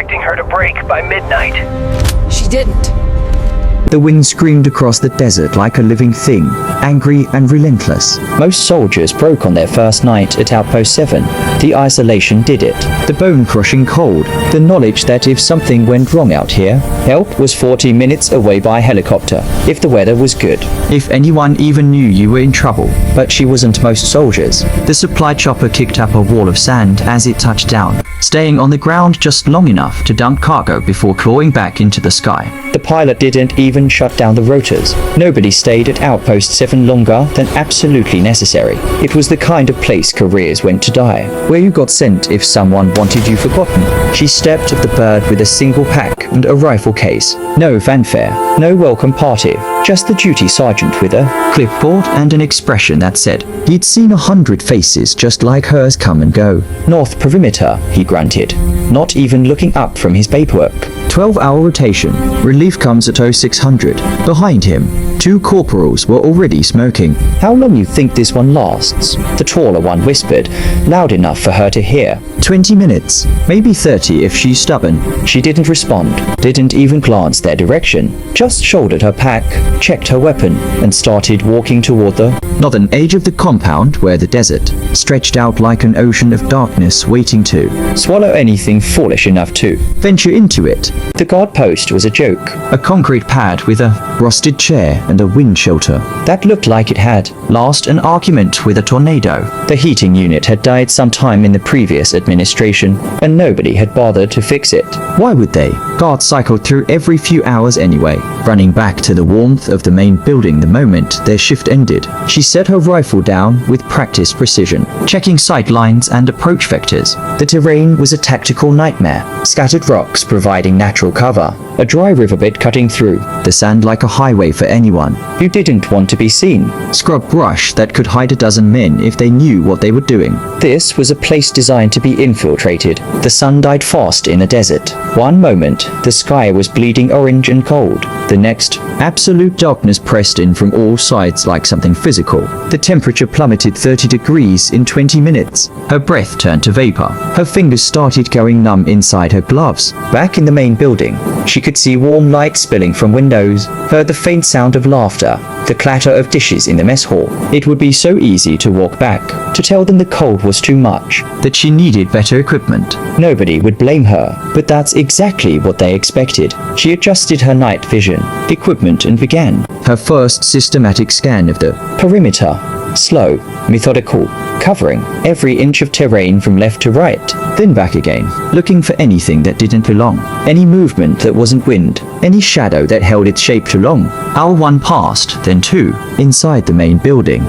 expecting her to break by midnight. She didn't. The wind screamed across the desert like a living thing, angry and relentless. Most soldiers broke on their first night at Outpost 7. The isolation did it. The bone-crushing cold. The knowledge that if something went wrong out here, help was 40 minutes away by helicopter, if the weather was good. If anyone even knew you were in trouble. But she wasn't most soldiers. The supply chopper kicked up a wall of sand as it touched down, staying on the ground just long enough to dump cargo before clawing back into the sky. The pilot didn't even shut down the rotors. Nobody stayed at Outpost 7 longer than absolutely necessary. It was the kind of place careers went to die, where you got sent if someone wanted you forgotten. She stepped at the bird with a single pack and a rifle case. No fanfare, no welcome party, just the duty sergeant with a clipboard and an expression that said he'd seen 100 faces just like hers come and go. North perimeter, he grunted, not even looking up from his paperwork. 12-hour rotation. Relief comes at 0600. Behind him, 2 corporals were already smoking. How long you think this one lasts? The taller one whispered, loud enough for her to hear. 20 minutes, maybe 30 if she's stubborn. She didn't respond, didn't even glance their direction, just shouldered her pack, checked her weapon, and started walking toward the northern edge of the compound where the desert stretched out like an ocean of darkness waiting to swallow anything foolish enough to venture into it. The guard post was a joke. A concrete pad with a rusted chair and a wind shelter. That looked like it had lost an argument with a tornado. The heating unit had died sometime in the previous administration, and nobody had bothered to fix it. Why would they? Guards cycled through every few hours anyway, running back to the warmth of the main building the moment their shift ended. She set her rifle down with practiced precision, checking sight lines and approach vectors. The terrain was a tactical nightmare. Scattered rocks providing natural cover, a dry riverbed cutting through, the sand like a highway for anyone who didn't want to be seen, scrub brush that could hide a dozen men if they knew what they were doing. This was a place designed to be infiltrated. The sun died fast in the desert. One moment, the sky was bleeding orange and cold. The next, absolute darkness pressed in from all sides like something physical. The temperature plummeted 30 degrees in 20 minutes. Her breath turned to vapor. Her fingers started going numb inside her gloves. Back in the main building, she could see warm light spilling from windows, heard the faint sound of laughter, the clatter of dishes in the mess hall. It would be so easy to walk back, to tell them the cold was too much, that she needed better equipment. Nobody would blame her, but that's exactly what they expected. She adjusted her night vision, equipment, and began her first systematic scan of the perimeter. Slow, methodical, covering every inch of terrain from left to right, then back again, looking for anything that didn't belong, any movement that wasn't wind, any shadow that held its shape too long. Hour 1 passed, then 2, inside the main building.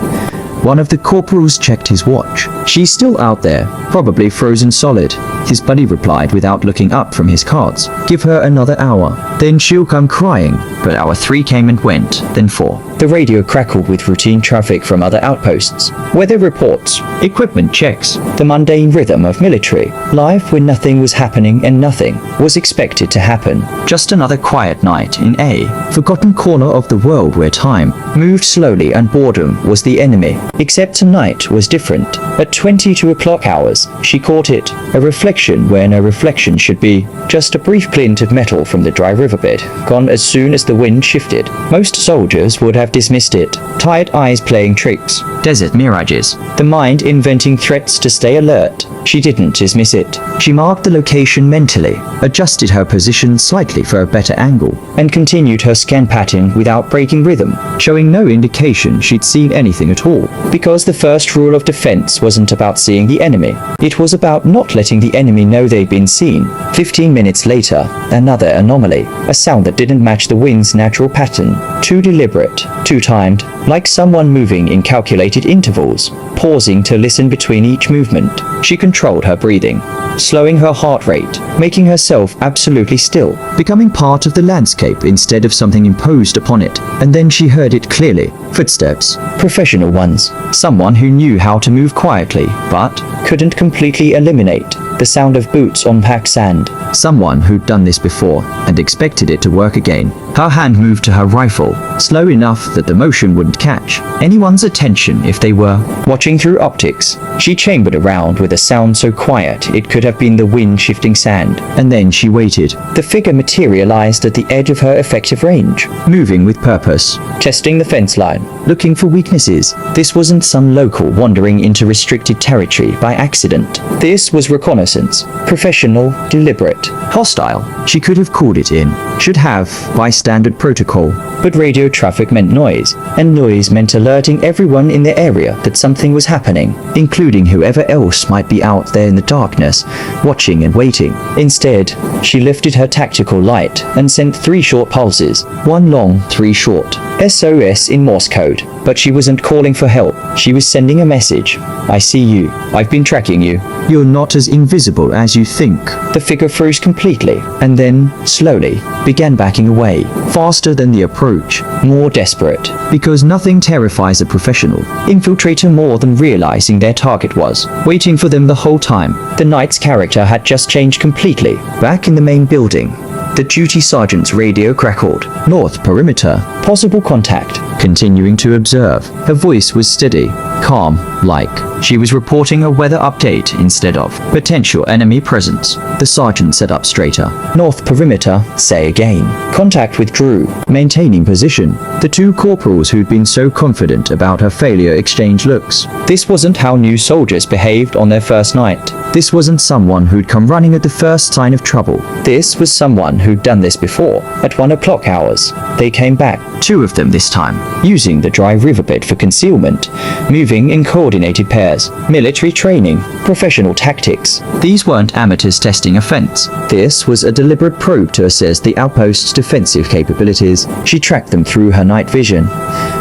One of the corporals checked his watch. She's still out there, probably frozen solid. His buddy replied without looking up from his cards. Give her another hour, then she'll come crying. But hour 3 came and went, then 4. The radio crackled with routine traffic from other outposts. Weather reports, equipment checks, the mundane rhythm of military life when nothing was happening and nothing was expected to happen. Just another quiet night in a forgotten corner of the world where time moved slowly and boredom was the enemy. Except tonight was different. At 22 o'clock hours, she caught it, a reflection where no reflection should be, just a brief glint of metal from the dry riverbed, gone as soon as the wind shifted. Most soldiers would have dismissed it, tired eyes playing tricks. Desert mirages. The mind inventing threats to stay alert. She didn't dismiss it. She marked the location mentally, adjusted her position slightly for a better angle, and continued her scan pattern without breaking rhythm, showing no indication she'd seen anything at all. Because the first rule of defense wasn't about seeing the enemy. It was about not letting the enemy know they'd been seen. 15 minutes later, another anomaly. A sound that didn't match the wind's natural pattern. Too deliberate, too timed, like someone moving in calculated intervals, pausing to listen between each movement. She controlled her breathing, slowing her heart rate, making herself absolutely still, becoming part of the landscape instead of something imposed upon it. And then she heard it clearly. Footsteps. Professional ones. Someone who knew how to move quietly, but couldn't completely eliminate the sound of boots on packed sand. Someone who'd done this before and expected it to work again. Her hand moved to her rifle, slow enough that the motion wouldn't catch anyone's attention if they were Watching through optics, she chambered around with a sound so quiet it could have been the wind shifting sand. and then she waited, The figure materialized at the edge of her effective range, moving with purpose, testing the fence line. looking for weaknesses. This wasn't some local wandering into restricted territory by accident. This was reconnaissance, professional, deliberate. Hostile, she could have called it in, should have, by standard protocol. But radio traffic meant noise, and noise meant alerting everyone in the area that something was happening. Including whoever else might be out there in the darkness, watching and waiting. Instead, she lifted her tactical light and sent 3 short pulses, 1 long, 3 short. SOS in Morse code. But she wasn't calling for help. She was sending a message. I see you. I've been tracking you. You're not as invisible as you think. The figure froze completely, and then, slowly, Began backing away, faster than the approach. more desperate. Because nothing terrifies a professional infiltrator more than realizing their target was waiting for them the whole time. The knight's character had just changed completely. Back in the main building, the duty sergeant's radio crackled. North perimeter. Possible contact. Continuing to observe. Her voice was steady, calm, like she was reporting a weather update instead of potential enemy presence. The sergeant sat up straighter. North perimeter. Say again. Contact withdrew. Maintaining position. The 2 corporals who'd been so confident about her failure exchanged looks. This wasn't how new soldiers behaved on their first night. This wasn't someone who'd come running at the first sign of trouble. This was someone who'd done this before, at 1 o'clock hours. They came back, 2 of them this time. using the dry riverbed for concealment, moving in coordinated pairs, military training, professional tactics. These weren't amateurs testing a fence. This was a deliberate probe to assess the outpost's defensive capabilities. She tracked them through her night vision,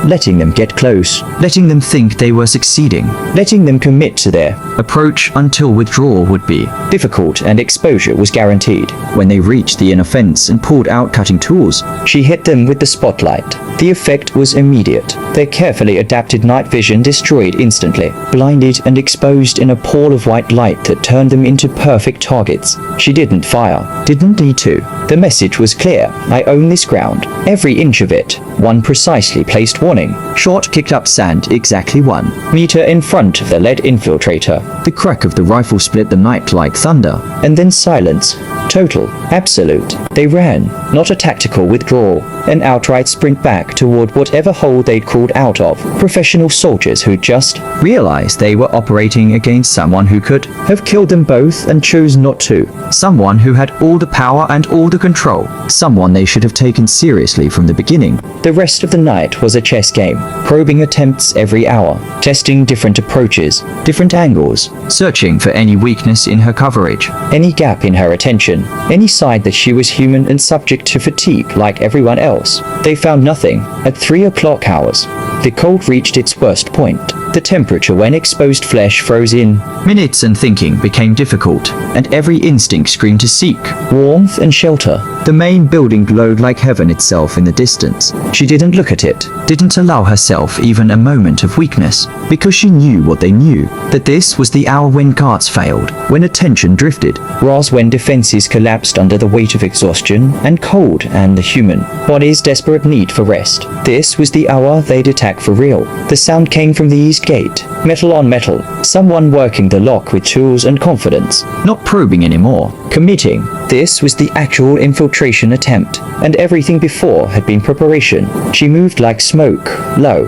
Letting them get close, letting them think they were succeeding. letting them commit to their Approach until withdrawal would be. difficult, and exposure was guaranteed. When they reached the inner fence and pulled out cutting tools, She hit them with the spotlight. The effect was immediate. Their carefully adapted night vision destroyed instantly, blinded and exposed in a pall of white light that turned them into perfect targets. She didn't fire. didn't need to. The message was clear. I own this ground. Every inch of it. One precisely placed warning. Short kicked up sand, exactly 1 Meter in front of the lead infiltrator. The crack of the rifle split the night like thunder. And then silence. Total. Absolute. They ran. Not a tactical withdrawal. An outright sprint back toward whatever hole they'd crawled out of. Professional soldiers who just Realized they were operating against someone who could, have killed them both and chose not to. someone who had all the power and all the control, someone they should have taken seriously from the beginning. The rest of the night was a chess game. Probing attempts every hour. Testing different approaches. Different angles. Searching for any weakness in her coverage. Any gap in her attention. Any side that she was human and subject to fatigue like everyone else. They found nothing. At 3 o'clock hours, the cold reached its worst point. The temperature when exposed flesh froze in. Minutes and thinking became difficult, and every instinct screamed to seek. Warmth and shelter. The main building glowed like heaven itself in the distance. She didn't look at it, didn't allow herself even a moment of weakness, because she knew what they knew, that this was the hour when guards failed, when attention drifted. Was when defenses collapsed under the weight of exhaustion and cold and the human body's desperate need for rest. This was the hour they'd attack for real. The sound came from the east gate. Metal on metal. Someone working the lock with tools and confidence. Not probing anymore. Committing. This was the actual infiltration attempt, and everything before had been preparation. She moved like smoke, low,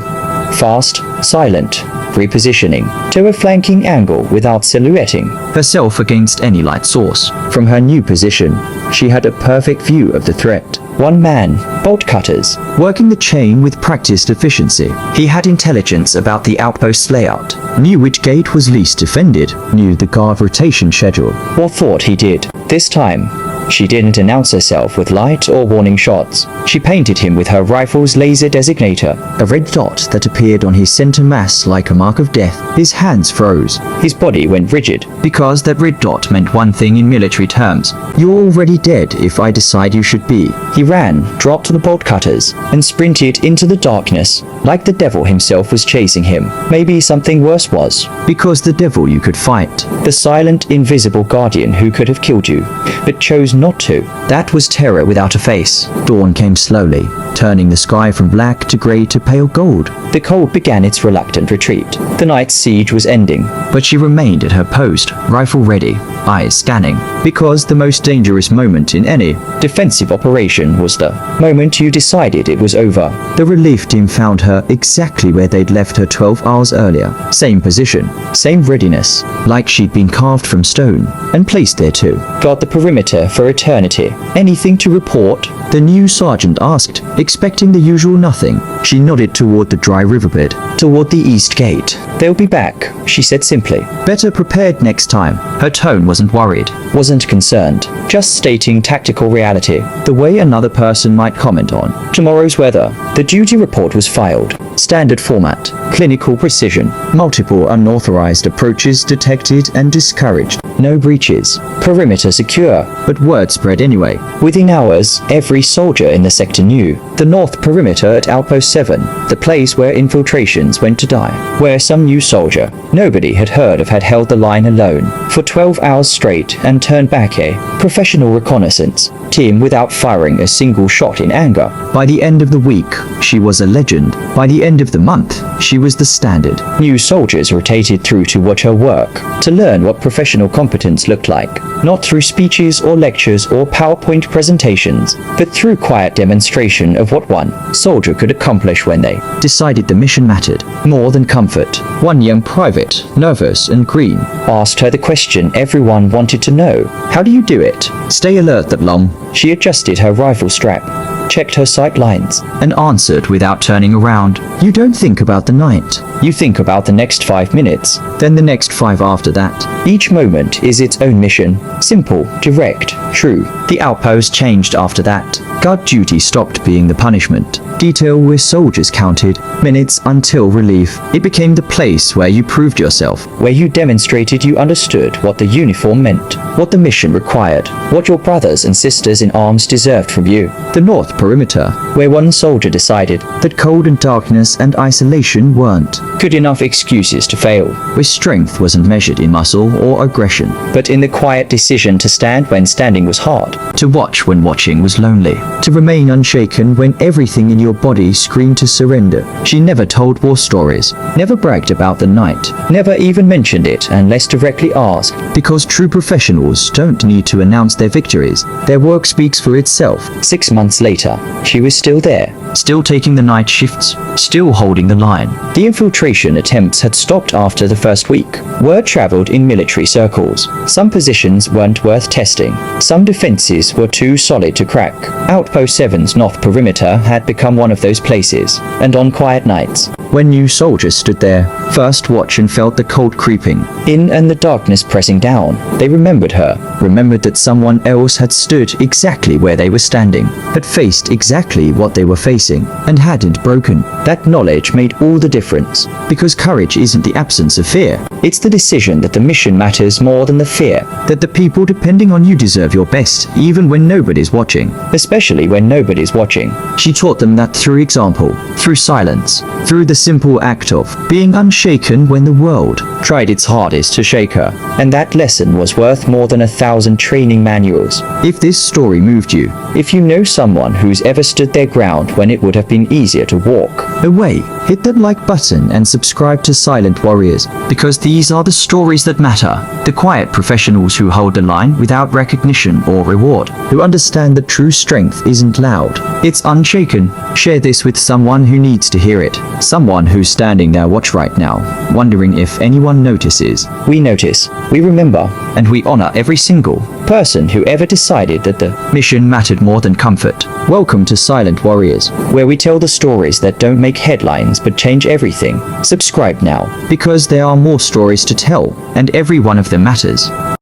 fast, silent, repositioning to a flanking angle without silhouetting. Herself against any light source. From her new position, she had a perfect view of the threat. One man, bolt cutters. Working the chain with practiced efficiency. He had intelligence about the outpost's layout, knew which gate was least defended, knew the guard rotation schedule. Or thought he did. This time, she didn't announce herself with light or warning shots. She painted him with her rifle's laser designator. A red dot that appeared on his center mass like a mark of death. His hands froze. His body went rigid. Because that red dot meant one thing in military terms. You're already dead if I decide you should be. He ran, dropped the bolt cutters, and sprinted into the darkness, like the devil himself was chasing him. Maybe something worse was. Because the devil you could fight. The silent, invisible guardian who could have killed you, but chose not to. That was terror without a face. Dawn came slowly, turning the sky from black to grey to pale gold. The cold began its reluctant retreat. The night's siege was ending. But she remained at her post, rifle ready, eyes scanning. Because the most dangerous moment in any Defensive operation was the moment you decided it was over. The relief team found her exactly where they'd left her 12 hours earlier. Same position, same readiness, like she'd been carved from stone and placed there too. Guard the perimeter for eternity. Anything to report? The new sergeant asked, expecting the usual nothing. She nodded toward the dry riverbed, toward the east gate. They'll be back, she said simply. Better prepared next time. Her tone wasn't worried, Wasn't concerned, just stating tactical reality. the way another person might comment on. Tomorrow's weather. The duty report was filed. Standard format, clinical precision, multiple unauthorized approaches detected and discouraged. No breaches. Perimeter secure. But word spread anyway. Within hours, every soldier in the sector knew. The north perimeter at Outpost 7, the place where infiltrations went to die. Where some new soldier, nobody had heard of, had held the line alone for 12 hours straight and turned back a professional reconnaissance team without firing a single shot in anger. By the end of the week, she was a legend. By the end of the month, she was the standard. New soldiers rotated through to watch her work, to learn what professional competence looked like, not through speeches or lectures or PowerPoint presentations, but through quiet demonstration of what one soldier could accomplish when they Decided the mission mattered more than comfort. One young private, nervous and green, asked her the question everyone wanted to know. How do you do it? stay alert that long, She adjusted her rifle strap, checked her sight lines. and answered without turning around. You don't think about the night. You think about the next 5 minutes. Then the next 5 after that. Each moment is its own mission. Simple, direct, true. The outpost changed after that. Guard duty stopped being the punishment. Detail where soldiers counted minutes until relief. It became the place where you proved yourself. Where you demonstrated you understood what the uniform meant, what the mission required, what your brothers and sisters in arms deserved from you. The north perimeter, Where one soldier decided that cold and darkness and isolation weren't. good enough excuses to fail, Where strength wasn't measured in muscle or aggression. but in the quiet decision to stand when standing was hard. To watch when watching was lonely. To remain unshaken when everything in your body screamed to surrender. She never told war stories, never bragged about the night, Never even mentioned it unless directly asked. because true professionals don't need to announce their victories. Their work speaks for itself. 6 months later, she was still there. Still taking the night shifts, still holding the line. The infiltration attempts had stopped after the first week. Word traveled in military circles. Some positions weren't worth testing. Some defenses were too solid to crack. Outpost 7's north perimeter had become one of those places. And on quiet nights, When new soldiers stood there, first watch and felt the cold creeping. in and the darkness pressing down, they remembered her. Remembered that someone else had stood exactly where they were standing, had faced exactly what they were facing, and hadn't broken. That knowledge made all the difference. Because courage isn't the absence of fear, It's the decision that the mission matters more than the fear, that the people depending on you deserve your best, even when nobody's watching. especially when nobody's watching. She taught them that through example, through silence, through the simple act of being unshaken when the world Tried its hardest to shake her, and that lesson was worth more than 1,000 training manuals. If this story moved you, If you know someone who's ever stood their ground when it would have been easier to walk, away, hit that like button and subscribe to Silent Warriors, because these are the stories that matter. The quiet professionals who hold the line without recognition or reward, who understand that true strength isn't loud, it's unshaken. Share this with someone who needs to hear it. Someone who's standing their watch right now, wondering if anyone notices. we notice, we remember, And we honor every single person who ever decided that the mission mattered more than comfort. Welcome to Silent Warriors, where we tell the stories that don't make headlines but change everything. Subscribe now. because there are more stories to tell, and every one of them matters.